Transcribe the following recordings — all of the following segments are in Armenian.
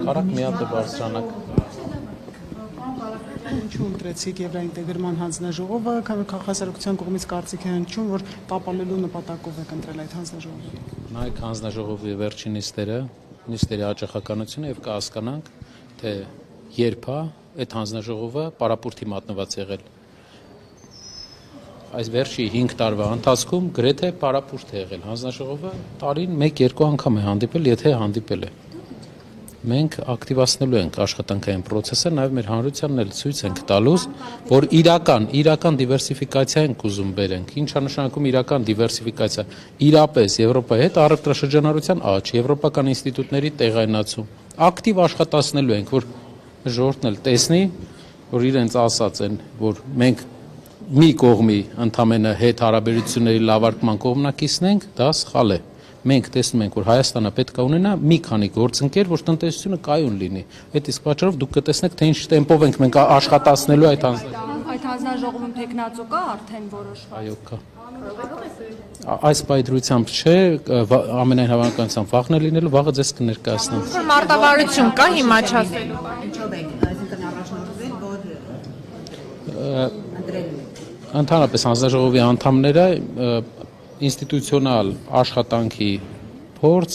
Կարակ մի հատ բարձրանակ Ինչու ընտրեցիք Եվրաինտեգրման հանձնաժողովը, քաղաքասարության կողմից կարծիք է հնչում, որ տապալելու նպատակով եք ընտրել այդ հանձնաժողովը։ նայեք հանձնաժողովի վերջին նիստերի հաճախականությունը եւ կհասկանանք, թե երբ է այդ հանձնաժողովը պարապուրտի մատնված եղել։ Այս վերջի 5 տարվա ընթացքում գրեթե պարապուրտ է եղել հանձնաժողովը, տարին 1-2 անգամ է հանդիպել, եթե հանդիպել է։ Մենք ակտիվացնելու ենք աշխատանքային process-ը, նաև մեր հանրությանն էլ ցույց ենք տալուս, որ իրական դիվերսիֆիկացիա ենք ուզում բերենք։ Ինչա նշանակում իրական դիվերսիֆիկացիա։ Իրապես Եվրոպայի հետ առևտրաշրջանառության աճ, եվրոպական ինստիտուտների տեղայնացում, ակտիվ աշխատացնելու ենք, որ ժողովուրդն էլ տեսնի, որ իրենց ասած են, որ մենք մի կողմի ընդամենը հետ հարաբերությունների լավարկման կողմնակիցն ենք, դա սխալ է։ Մենք տեսնում ենք, որ Հայաստանը պետք է ունենա մի քանի գործընկեր, որ տնտեսությունը կայուն լինի։ Այդ իսկ պատճառով դուք կտեսնեք, թե ինչ տեմպով ենք մենք աշխատացնելու այդ հանձնաժողովում տեխնացու կա արդեն որոշված։ Այո, կա։ Այս պայծրությամբ չէ, ամենայն հավանականությամբ վաղն է լինելու, վաղը ձեզ կներկայացնեմ։ Մարտավարություն կա հիմա չասելու։ Ինչով եք, այսինքն առաջնորդվել, որ ընտրելու։ Ընդհանրապես հանձնաժողովի անդամները ինստիտուցիոնալ աշխատանքի փորձ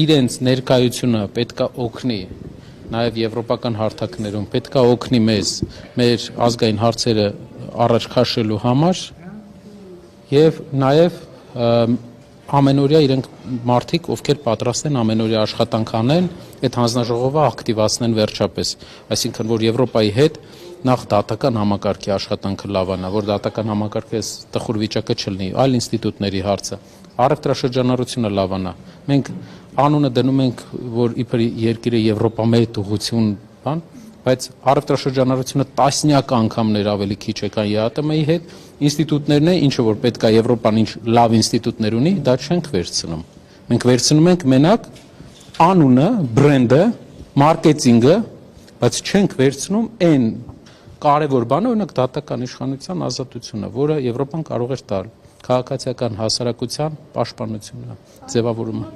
իրենց ներկայությունը պետք է օգնի նաև եվրոպական հարթակներում պետք է օգնի մեզ մեր ազգային հարցերը առաջ քաշելու համար եւ նաև ամենօրյա իրենք մարդիկ ովքեր պատրաստ են ամենօրյա աշխատանք անեն այդ հանձնաժողովը ակտիվացնեն վերջապես այսինքն որ Եվրոպայի հետ նախ դատական համակարգի աշխատանքը լավանա, որ դատական համակարգը տխուր վիճակը չլինի, այլ ինստիտուտների հարցը, առևտրաշրջանառությունը լավանա։ Մենք անունը դնում ենք, որ իբր երկիրը Եվրոպամետ ուղղություն, բան, բայց առևտրաշրջանառությունը տասնյակ անգամներ ավելի քիչ է քան ԵԱՏՄ-ի հետ, ինստիտուտներն են, ինչը որ պետք է Եվրոպան ինչ լավ ինստիտուտներ ունի, դա չենք վերցնում։ Մենք վերցնում ենք մենակ անունը, բրենդը, մարքեթինգը, բայց չենք վերցնում այն կարևոր բանը օրինակ դատական իշխանության ազատությունը, որը Եվրոպան կարող է տալ, քաղաքացիական հասարակության պաշտպանությունը, ձևավորումը։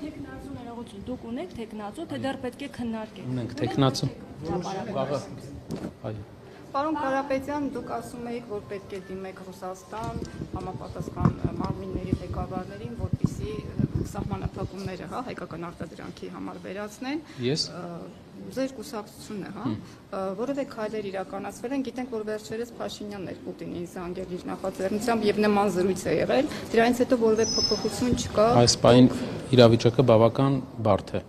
Դուք ունեք տեխնացու, թե դեռ պետք է քննարկեք։ Ունենք տեխնացու։ Պարոն Կարապետյան, դուք ասում եք, որ պետք է դիմեք Ռուսաստան համապատասխան մարմինների ղեկավարներին, որպեսզի սահմանափակումները, հայկական արտադրանքի համար վերացնեն։ Ես Ձեր կուսակցությունն է, որևէ քայլեր իրականացվել են, գիտենք, որ վերջերս Փաշինյանն էր Պուտինին զանգել իր նախաձեռնությամբ եւ նման զրույց է եղել, դրանից հետո որևէ փոփոխություն չկա։ Այս պահին իրավիճակը բավական բարդ է։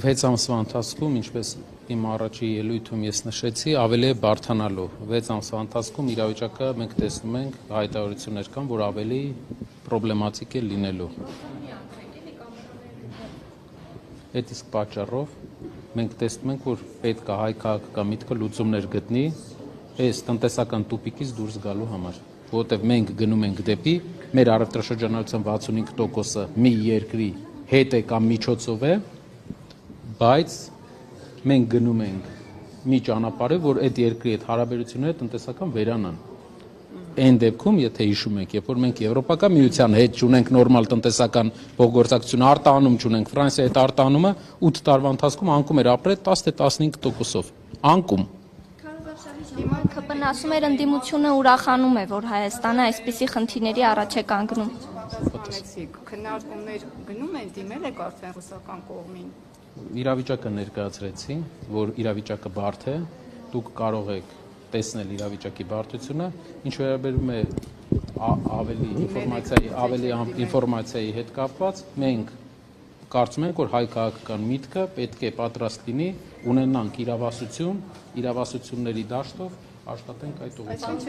6 ամսվա ընթացքում, ինչպես իմ առաջի ելույթում ես նշեցի, ավելի է բարդանալու։ 6 ամսվա ընթացքում իրավիճակը մենք տեսնում ենք հայտարարություններ կան, որ ավելի պրոբլեմատիկ է լինելու։ Այդ իսկ պատճառով մենք տեսնում ենք, որ պետք է հայ քաղաքական միտքը լուծումներ գտնի այս տնտեսական տուպիկից դուրս գալու համար, որովհետև մենք գնում ենք դեպի մեր առևտրաշրջանառության 65%-ը մի երկրի հետ է կամ միջոցով է, բայց մենք գնում ենք մի ճանապարհով, որ այդ երկրի հետ հարաբերությունները տնտեսական վերանան։ Այն դեպքում, եթե հիշում եք, երբ որ մենք Եվրոպական միության հետ չունենք նորմալ տնտեսական փոխգործակցություն, արտահանում չունենք, Ֆրանսիայի հետ արտահանումը 8 տարվա ընթացքում անկում էր ապրել 10-15%-ով։ Անկում։ ՔՊՆ ասում էր ընդդիմությունը ուրախանում է, որ Հայաստանը այսպիսի խնդիրների առաջ է կանգնում։ Քննարկումներ գնում են, դիմել եք արդեն ռուսական կողմին։ Իրավիճակը ներկայացրեցի, որ իրավիճակը բարդ է, դուք կարող եք տեսնել իրավիճակի բարդությունը, ինչ վերաբերում է ավելի ինֆորմացիայի հետ կապված, մենք կարծում ենք, որ հայ քաղաքական միտքը պետք է պատրաստ լինի, ունենանք իրավասությունների դաշտով աշխատենք այդ ուղղությամբ։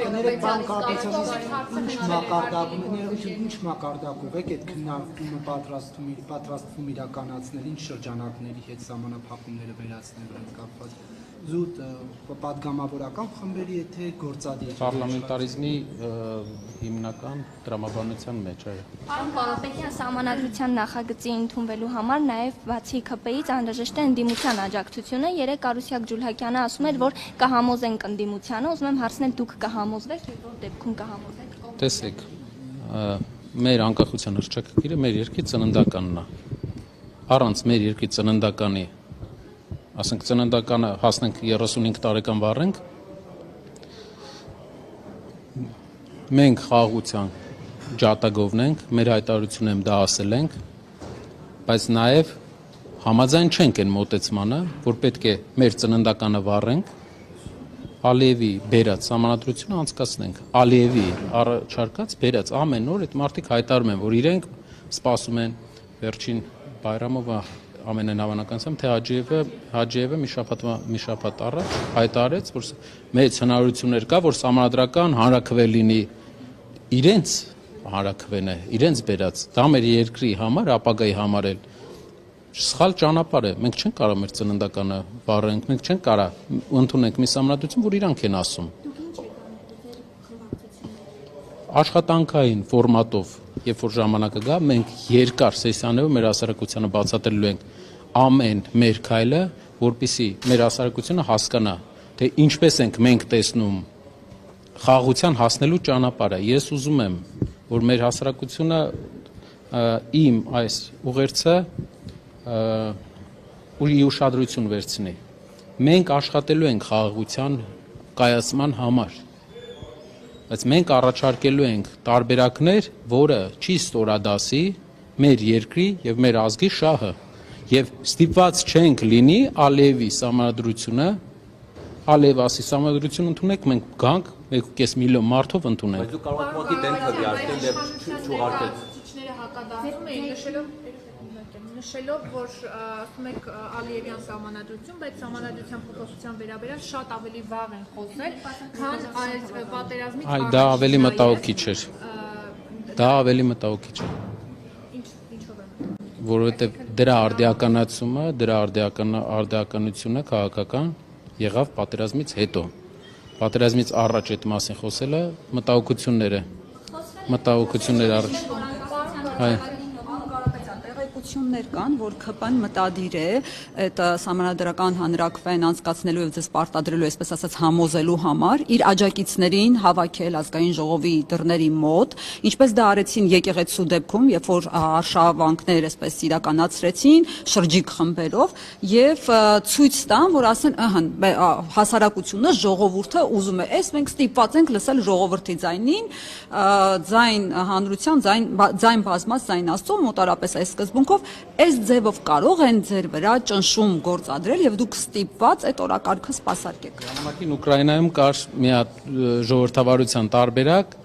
Ինչ մակարդակով եք այդ քննարկումը պատրաստվում իրականացնել, ինչ շրջանակների հետ սահմանափակումները վերացնելու հետ կապված։ զուտ պատգամավորական խմբերի թե գործադիր Պարլամենտարիզմի հիմնական տրամաբանության մեջ այո։ Պարոն Կարապետյան, սահմանադրության նախագծի ընդունվելու համար նաև բացի ԿՊ-ից անհրաժեշտ է ընդդիմության աջակցությունը։ Երեք Արուսյակ Ջուլհակյանը ասում էր, որ կհամոզենք ընդդիմությանը, ուզում եմ հարցնել, դուք կհամոզվեք, եւ որ դեպքում կհամոզվեք։ Տեսեք, մեր անկախության հռչակագիրը մեր երկրի ծննդականն է։ Առանց մեր երկրի ծննդականի, ասենք ծննդականը հասնենք 35 տարեկան վառենք, մենք խաղաղության ջատագովն ենք, մեր հայտարարությունում դա ասել ենք, բայց նաև համաձայն չենք այն մոտեցմանը, որ պետք է մեր ծննդականը վառենք, Ալիևի բերած համանadrությունը անցկացնենք։ Ալիևի առաջարկած բերած ամեն օր այդ մարդիկ հայտարարում են, որ իրենք սպասում են վերջին Բայրամովը ամենանավանականությամբ թե Հաջիևը մի շաբաթ առաջ հայտարարեց, որ մեծ հնարավորություններ կա, որ համանդրական հանրաքվե լինի իրենց հանրաքվեն է, իրենց բերած։ Դա մեր երկրի համար, ապագայի համար էլ սխալ ճանապարհ է։ Մենք չենք կարող մեր ծննդականը վառենք, մենք չենք կարող ընդունենք մի համանդրություն, որ իրանք են ասում։ Աշխատանքային ֆորմատով, երբ որ ժամանակը գա, մենք երկար սեսիաներով մեր հասարակությանը բացատրելու ենք ամեն մեր քայլը, որպեսզի մեր հասարակությունը հասկանա, թե ինչպես ենք մենք տեսնում խաղաղության հասնելու ճանապարհը։ Ես ուզում եմ, որ մեր հասարակությունը իմ այս ուղերձը ուշադրություն վերցնի։ Մենք աշխատելու ենք խաղաղության կայացման համար, բայց մենք առաջարկելու ենք տարբերակներ, որը չի ստորադասի մեր երկրի եւ մեր ազգի շահը, եւ ստիպված չենք լինի Ալիևի համանդրությունը, Ալիևասի համանդրություն ընդունենք, մենք գանք 1.5 միլիոն մարդով ընդունենք։ Բայց դու կարող ես մոտի դեն քվեարկել եւ չուղարկել։ Հակադարձում էին նշելով, որ ասում եք Ալիևյան սահմանադրություն, բայց սահմանադրության փոփոխության վերաբերյալ շատ ավելի վաղ են խոսել, քան այս պատերազմից Այ դա ավելի մտահոգիչ էր։ Դա ավելի մտահոգիչ է։ Ինչով է։ Որովհետև դրա արդիականացումը, դրա արդիականությունը քաղաքական եղավ պատերազմից հետո։ Պատերազմից առաջ այդ մասին խոսելը մտահոգություններ առաջ։ Այ տեղեկություններ կան, որ ԿՊ-ն մտադիր է այդ սահմանադրական հանրաքվեն անցկացնելու եւ ձեզ պարտադրելու, այսպես ասած, համոզելու համար իր աջակիցներին հավաքել ազգային ժողովի դռների մոտ, ինչպես դա արեցին եկեղեցու դեպքում, երբ որ արշավանքներ այսպես իրականացրեցին շրջիկ խմբերով եւ ցույց տան, որ ասեն, հասարակությունը, ժողովուրդը ուզում է, այս մենք ստիպված ենք լսել ժողովրդի ձայնին, ձայն հանրության, ձայն բազմած, ձայն Աստծո, մոտարապես այս սկզբունքով այս ձևով կարող են ձեր վրա ճնշում գործադրել եւ դուք ստիպված այդ օրակարգը սպասարկեք։ Ժամանակին Ուկրաինայում կար մի հատ ժողովրդավարության տարբերակ,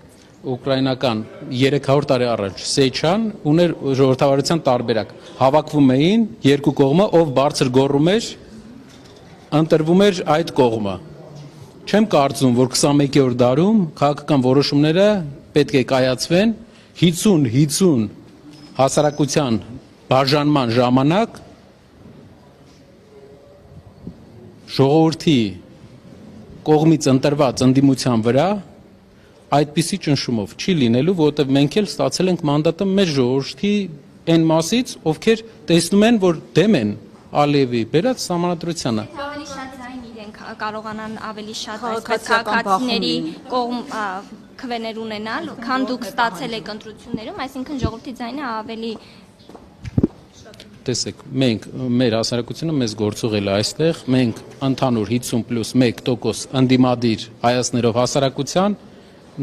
ուկրաինական 300 տարի առաջ Սեչան ուներ ժողովրդավարության տարբերակ։ Հավաքվում էին երկու կողմը, ով բարձր գոռում էր, ընտրվում էր այդ կողմը։ Չեմ կարծում, որ 21-րդ դարում քաղաքական որոշումները պետք է կայացվեն 50 հասարակության բաժանման ժամանակ ժողովրդի կողմից ընտրված ընդդիմության վրա այդպիսի ճնշումով չի լինելու, որովհետև մենք էլ ստացել ենք մանդատը մեր ժողովրդի այն մասից, ովքեր տեսնում են, որ դեմ են Ալիևի բերած համանդրությանը։ Ավելի շատ ձայն իրենք կարողանան ավելի շատ այսպես քաղաքացիների կողմ քվեներ ունենալ, քան դուք ստացել եք ընտրություններում, այսինքն ժողովրդի ձայնը ավելի Տեսեք, մենք մեր հասարակությունը մեզ գործողել է այստեղ, մենք ընդհանուր 50+1% ընդդիմադիր հայացքներով հասարակության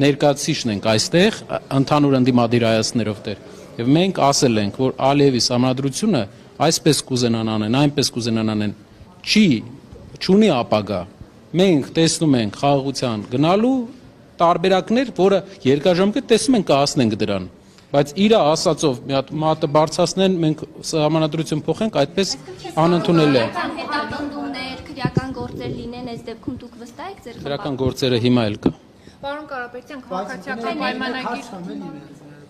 ներկայացուցիչն ենք այստեղ, ընդհանուր ընդդիմադիր հայացքներով դեր։ Եվ մենք ասել ենք, որ Ալիևի համանդրությունը այսպես կուզենան անեն, այնպես կուզենան անեն, չունի ապագա։ Մենք տեսնում ենք խաղաղության գնալու տարբերակներ, որը երկարաժամկետ տեսնում ենք կհասնենք դրան, բայց իր ասածով մի հատ մատը բարձրացնեն, մենք համանդրություն փոխենք, այդպես անընդունել է։ հետապնդումներ, քրեական գործեր լինեն, այս դեպքում դուք վստահ եք ձեր Քրեական գործերը հիմա էլ կա։ Պարոն Կարապետյան, քաղաքացիական պայմանագիր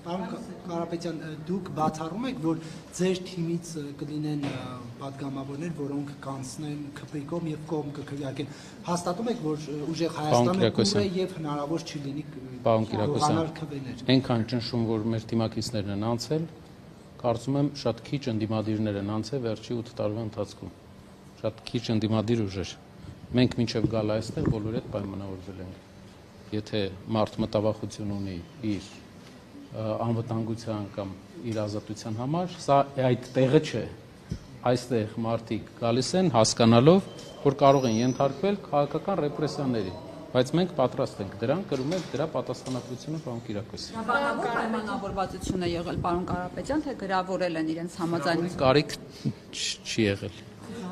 Պարոն Կարապետյան, դուք բացառում եք, որ ձեր թիմից կլինեն պատգամավորներ, որոնք կանցնեն ՔՊ-ի կողմ եւ կողմ կքվեարկեն։ Հաստատում եք, որ ուժեղ Հայաստանը կուր է եւ հնարավոր չի լինի Պարոն Կիրակոսյան, այնքան ճնշում, որ մեր թիմակիցներն են անցել, կարծում եմ շատ քիչ ընդդիմադիրներ են անցել վերջի 8 տարվա ընթացքում։ Շատ քիչ ընդդիմադիր ուժեր։ Մենք մինչև գալ այստեղ բոլորի հետ պայմանավորվել ենք։ Եթե մարդ մտավախություն ունի իր անվտանգության կամ իր ազատության համար, սա այդ տեղը չէ։ Այստեղ մարդիկ գալիս են հասկանալով, որ կարող են ենթարկվել քաղաքական ռեպրեսիաների, բայց մենք պատրաստ ենք դրան, կրում ենք դրա պատասխանատվությունը պարոն Կիրակոսյան։ Պայմանավորվածություն է եղել պարոն Կարապետյան, թե գրավորել են իրենց համաձայնությունը։ Կարիք չի եղել։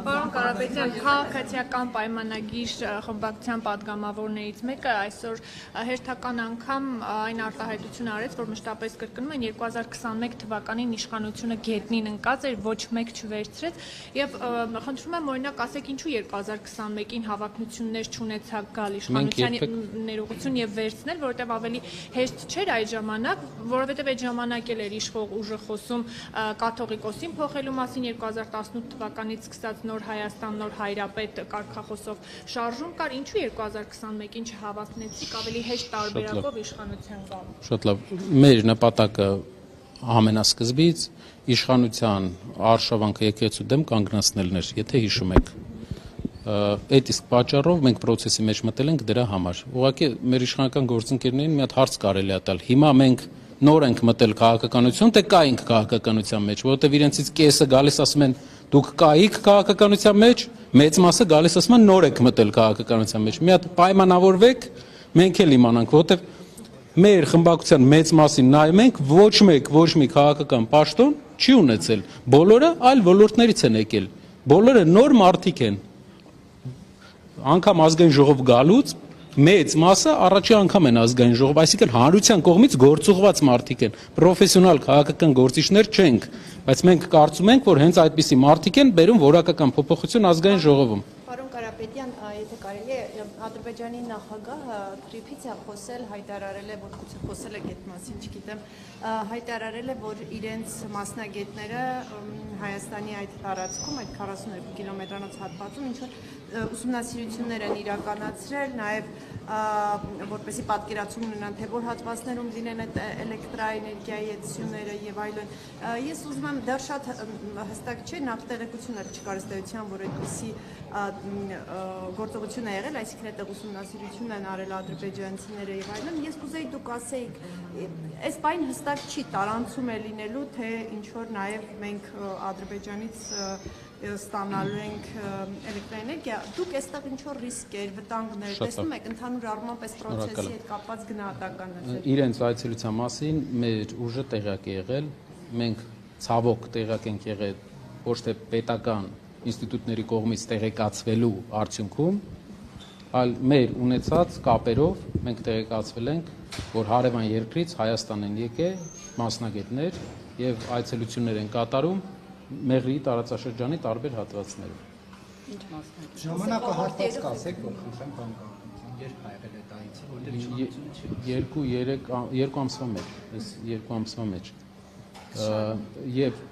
Պարոն Կարապետյան, քաղաքացիական պայմանագիր խմբակցության պատգամավորներից մեկը այսօր հերթական անգամ այն արտահայտությունը արեց, որ մշտապես կրկնում են 2021 թվականին իշխանությունը գետնին ընկած էր, ոչ մեկ չվերցրեց եւ խնդրում եմ օրինակ ասեք ինչու 2021-ին հավակնություններ չունեցաք գալ իշխանության ներողություն եւ վերցնել, որովհետեւ ավելի հեշտ չէր այդ ժամանակ, որովհետեւ այդ ժամանակ էլ էր իշխող ուժը խոսում կաթողիկոսին փոխելու մասին 2018 թվականից սկսած նոր Հայաստան, նոր Հայրապետ կարգախոսով շարժում կար, ինչու 2021-ին չհավաքնեցիք ավելի հեշտ տարբերակով իշխանության գալ։ Շատ լավ։ Մեր նպատակը ամենասկզբից իշխանության արշավանքը եկեղեցու դեմ կանգնացնելն էր, եթե հիշում եք։ Այդ իսկ պատճառով մենք process-ի մեջ մտել ենք դրա համար։ Ուղղակի մեր իշխանական գործընկերներին մի հատ հարց կարելի է տալ։ Հիմա մենք նոր ենք մտել քաղաքականություն, թե կայինք քաղաքականության մեջ, որովհետև իրենցից կեսը գալիս ասում են դուք կայիք քաղաքականության մեջ, մեծ մասը գալիս ասում են նոր եք մտել քաղաքականության մեջ։ Մի հատ պայմանավորվեք, մենք էլ իմանանք, որովհետև մեր խմբակցության մեծ մասին նայում ենք, ոչ մի քաղաքական պաշտոն չի ունեցել։ Բոլորը այլ ոլորտներից են եկել։ Բոլորը նոր մարդիկ են։ Անգամ ազգային ժողով գալուց մեծ մասը առաջի անգամ են ազգային ժողով, այսինքն հանրության կողմից գործուղված մարդիկ են, պրոֆեսիոնալ քաղաքական գործիչներ չենք, բայց մենք կարծում ենք, որ հենց այդպիսի մարդիկ են բերում որակական փոփոխություն ազգային ժողովում։ Պարոն Կարապետյան, եթե կարելի է, Ադրբեջանի նախագահը Տրիփից է խոսել, հայտարարել է, որ գուցե խոսել է այդ մասին, չգիտեմ, հայտարարել է, որ իրենց մասնագետները Հայաստանի այդ տարածքում, այդ 42 կիլոմետրանոց հատվածում ինչ որ ուսումնասիրություններ են իրականացրել, նաև որպեսզի պատկերացում ունենան, թե որ հատվածներում լինեն այդ էլեկտրաէներգիայի եթությունները եւ այլն։ Ես ուզում եմ դեռ շատ հստակ չէ, նախ տեղեկություններ չկար ըստ էության, որ այդպիսի գործողություն է եղել, այսինքն այդտեղ ուսումնասիրություն են արել ադրբեջանցիները եւ այլն։ Ես կուզեի դուք ասեիք, այս բան հստակ չի, տարանցում է լինելու, թե ինչ որ նաեւ մենք Ադրբեջանից ստանալու ենք էլեկտրաէներգիա, դուք այստեղ ինչ որ ռիսկեր, վտանգներ տեսնում եք ընդհանուր առմամբ այս process-ի հետ կապված գնահատականներ։ Իրենց այցելության մասին մեր ուժը տեղյակ է եղել, մենք ցավոք տեղյակ ենք եղել ոչ թե պետական ինստիտուտների կողմից տեղեկացվելու արդյունքում, այլ մեր ունեցած կապերով մենք տեղեկացվել ենք, որ հարևան երկրից Հայաստան են եկել մասնագետներ եւ այցելություններ են կատարում Մեղրի տարածաշրջանի տարբեր հատվածներում։ Ինչ մասնագետ։ Ժամանակահատված կասեք, որ խնդրեմ բան կա։ Երբ ա եղել այդ այցը, որտեղ 2 ամսվա մեջ, այս 2 ամսվա մեջ։ Եվ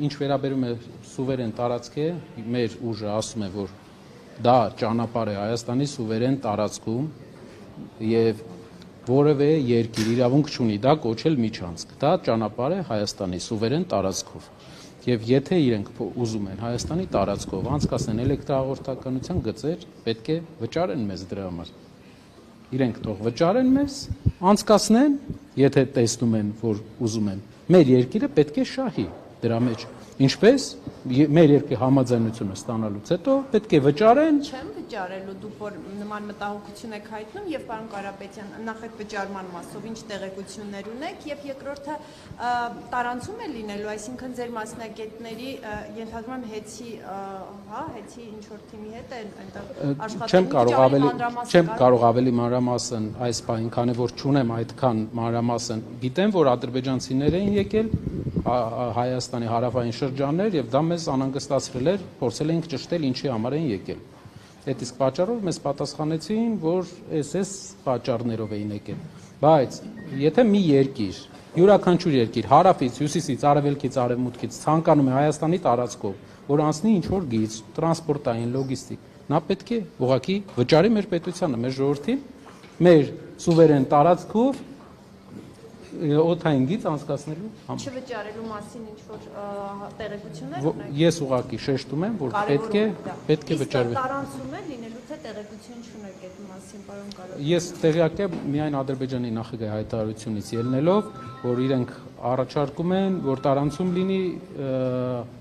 ինչ վերաբերում է սուվերեն տարածք է, մեր ուժը ասում է, որ դա ճանապարհ է Հայաստանի սուվերեն տարածքում եւ որևէ երկիր իրավունք չունի դա կոչել միջանցք։ Դա ճանապարհ է Հայաստանի սուվերեն տարածքով։ Եվ եթե իրենք ուզում են Հայաստանի տարածքով անցկացնեն էլեկտրահաղորդականության գծեր, պետք է վճարեն մեզ դրա համար։ Իրենք թող վճարեն մեզ, անցկացնեն, եթե տեսնում են, որ ուզում են։ Մեր երկիրը պետք է շահի դրա մեջ։ Ինչպես մեր երկրի համաձայնությունը ստանալուց հետո պետք է վճարեն։ Չեմ վճարելու, դուք որ նման մտահոգություն եք հայտնում եւ պարոն Կարապետյան, նախ այդ վճարման մասով ինչ տեղեկություններ ունեք եւ երկրորդը տարանցում է լինելու, այսինքն ձեր մասնագետների ենթադրում եմ հեծի, հեծի ինչ որ թիմի հետ է այնտեղ աշխատելու։ Չեմ կարող ավելի մանրամասն այս բանին, քանի որ չունեմ այդքան մանրամասն։ Գիտեմ, որ ադրբեջանցիներ էին եկել Հայաստանի հարավային շրջաններ եւ դա մեզ անհանգստացրել էր, փորձել էինք ճշտել ինչի համար են եկել։ Այդ իսկ պատճառով մեզ պատասխանեցին, որ այս պատճառներով էին եկել։ Բայց եթե մի երկիր յուրաքանչյուր երկիր հարավից, հյուսիսից, արևելքից, արևմուտքից ցանկանում է Հայաստանի տարածքով, որ անցնի ինչ-որ գիծ, տրանսպորտային, լոգիստիկ, նա պետք է ուղղակի վճարի մեր պետությանը, մեր ժողովրդին, մեր սուվերեն տարածքով օդային գիծ անցկացնելու համար։ Չվճարելու մասին ինչ-որ տեղեկություններ ունեք։ Ես ուղղակի շեշտում եմ, որ պետք է վճարվի։ Տարանցում է լինելու թե տեղեկություն չունեք այդ մասին, պարոն Կարապետյան։ Ես տեղյակ եմ միայն Ադրբեջանի նախագահի հայտարարությունից ելնելով, որ իրենք առաջարկում են, որ տարանցում լինի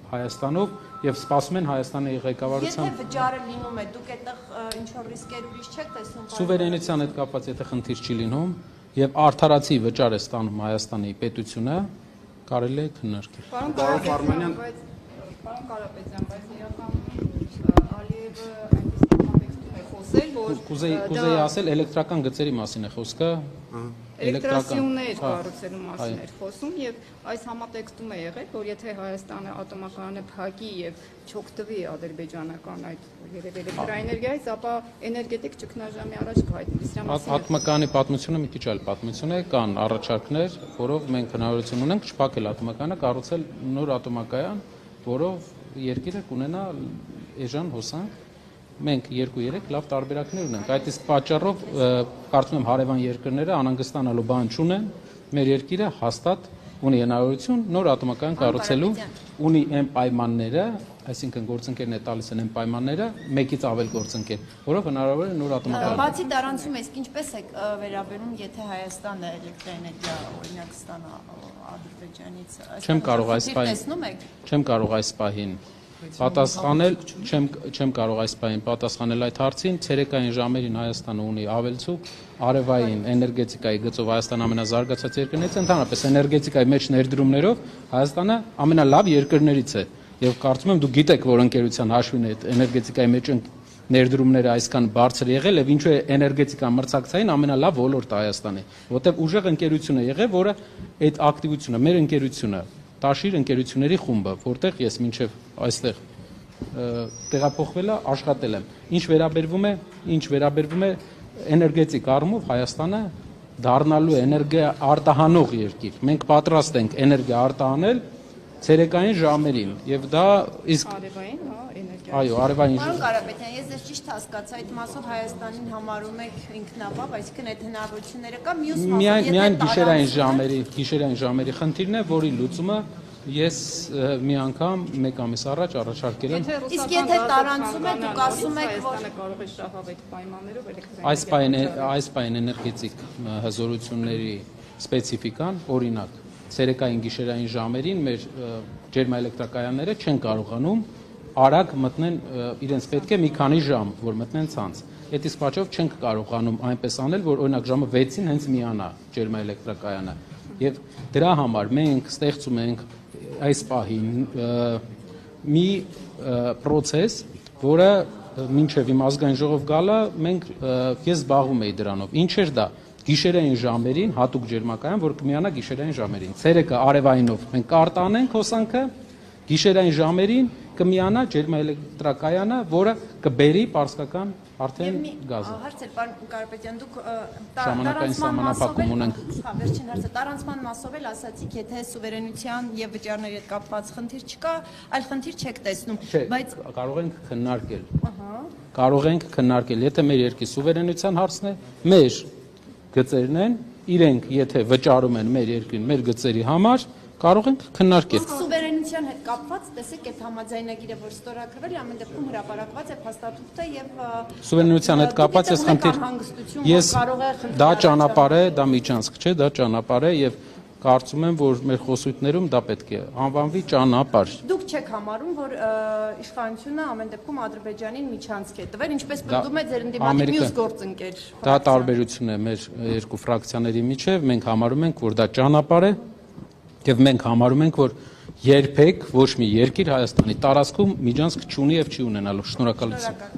Հայաստանով եւ սպասում են Հայաստանի ղեկավարության։ Եթե վճարը լինում է, դուք այդտեղ ինչ-որ ռիսկեր ուրիշ չեք տեսնում։ Սուվերենության հետ կապված եթե խնդիր չի լինում եւ արդարացի վճար է ստանում Հայաստանի պետությունը, կարելի է քննարկել։ Պարոն Կարապետյան, բայց իրականում Ալիևը այնպես համատեքստում է խոսել, որ Կուզեի ասել էլեկտրական գծերի մասին է խոսքը։ Էլեկտրասյուներ կառուցելու մասին էր խոսում եւ այս համատեքստում է եղել, որ եթե Հայաստանը ատոմակայանը փակի եւ չօգտվի ադրբեջանական այդ երևի էլեկտրաէներգիայից, ապա էներգետիկ ճգնաժամի առաջ կհայտնվի։ Ատոմակայանի պատմությունը մի քիչ այլ պատմություն է, կան առաջարկներ, որով մենք հնարավորություն ունենք չփակել ատոմակայանը, կառուցել նոր ատոմակայան, որով երկիրը կունենա էժան հոսանք։ Մենք 2-3 լավ տարբերակներ ունենք։ Այդ իսկ պատճառով կարծում եմ հարևան երկրները անհանգստանալու բան չունեն։ Մեր երկիրը հաստատ ունի հնարավորություն նոր ատոմակայան կառուցելու, ունի այն պայմանները, այսինքն գործընկերն է տալիս են այն պայմանները, մեկից ավել գործընկեր, որով հնարավոր է նոր ատոմակայան։ Բացի տարանցում է, իսկ ինչպես է վերաբերում, եթե Հայաստանը էլեկտրաէներգիա օրինակ ստանա Ադրբեջանից, Չեմ կարող այս պահին պատասխանել, չեմ կարող այս պահին պատասխանել այդ հարցին։ Ցերեկային ժամերին Հայաստանը ունի ավելցուկ արևային էներգետիկայի գծով Հայաստանը ամենազարգացած երկրներից է, ընդհանրապես էներգետիկայի մեջ ներդրումներով Հայաստանը ամենալավ երկրներից է։ Եվ կարծում եմ դուք գիտեք, որ ընկերության հաշվին է էներգետիկայի մեջ ներդրումները այսքան բարձր եղել եւ ինչու է էներգետիկա մրցակցային ամենալավ ոլորտը Հայաստանի, որտեղ ուժեղ ընկերություն է եղել, որը այդ ակտիվությունը, մեր ընկերությունը Տաշիր ընկերությունների խումբը, որտեղ ես մինչև այստեղ տեղափոխվել աշխատել եմ։ Ինչ վերաբերվում է էներգետիկ առումով Հայաստանը դառնալու է էներգիա արտահանող երկիր։ Մենք պատրաստ ենք էներգիա արտահանել ցերեկային ժամերին եւ դա իսկ արևային, էներգիա։ Այո, արևային։ Պարոն Կարապետյան, ես դες ճիշտ հասկացա, այդ մասով Հայաստանին համարում եք ինքնաբավ, այսինքն այդ հնարավորությունները կա, մյուս մասով միայն գիշերային ժամերի խնդիրն է, որի լուծումը ես մի անգամ մեկ ամիս առաջ առաջարկել եմ։ Իսկ եթե տարանցում է, դուք ասում եք, որ Հայաստանը կարող է շահավ այդ պայմաններով էլեկտրաէներգիա։ Այս պայն էներգետիկ հզորությունների սպეციფიკան, օրինակ, ցերեկային գիշերային ժամերին մեր ջերմաէլեկտրակայանները չեն կարողանում արագ մտնեն, իրենց պետք է մի քանի ժամ, որ մտնեն ցանց։ Այդ իսկ պատճառով չենք կարողանում այնպես անել, որ օրինակ ժամը 6-ին հենց միանա ջերմաէլեկտրակայանը։ Եվ դրա համար մենք ստեղծում ենք այս պահին մի process, որը մինչև իմ ազգային ժողով գալը ես զբաղվում էի դրանով։ Ինչ էր դա։ Գիշերային ժամերին հատուկ ջերմակայան, որ կմիանա գիշերային ժամերին։ Ցերեկը արևայինով մենք կարտանենք հոսանքը, գիշերային ժամերին կմիանա ջերմաէլեկտրակայանը, որը կբերի պարսկական արդեն գազը։ Հարց էր, պարոն Կարապետյան, դուք ժամանակային սահմանափակում ունենք։ Վերջին հարցը, տարանցման մասով էլ ասացիք, եթե սուվերենության եւ վճարների հետ կապված խնդիր չկա, այլ խնդիր չեք տեսնում, բայց կարող ենք քննարկել։ Կարող ենք քննարկել, եթե մեր երկրի սուվերենության հարցն է, մեր գծերն են, իրենք եթե վճարում են մեր երկրին, մեր գծերի համար, կարող ենք քննարկել։ Սուվերենության հետ կապված, տեսեք, այդ համաձայնագիրը, որ ստորագրվել է, ամեն դեպքում հրապարակված է փաստաթուղթը եւ սուվերենության հետ կապված ես դա ճանապարհ է, դա միջանցք չէ, դա ճանապարհ է եւ կարծում եմ, որ մեր խոսույթներում դա պետք է անվանվի ճանապարհ։ Դուք չեք համարում, որ իշխանությունը ամեն դեպքում Ադրբեջանին միջանցք է տվել, ինչպես պնդում է ձեր ընդդիմադիր մյուս գործընկեր։ Դա տարբերություն է մեր երկու ֆրակցիաների միջև, մենք համարում ենք, որ դա ճանապարհ է եւ մենք համարում ենք, որ երբեք ոչ մի երկիր Հայաստանի տարածքում միջանցք չունի եւ չի ունենալու։ Շնորհակալություն։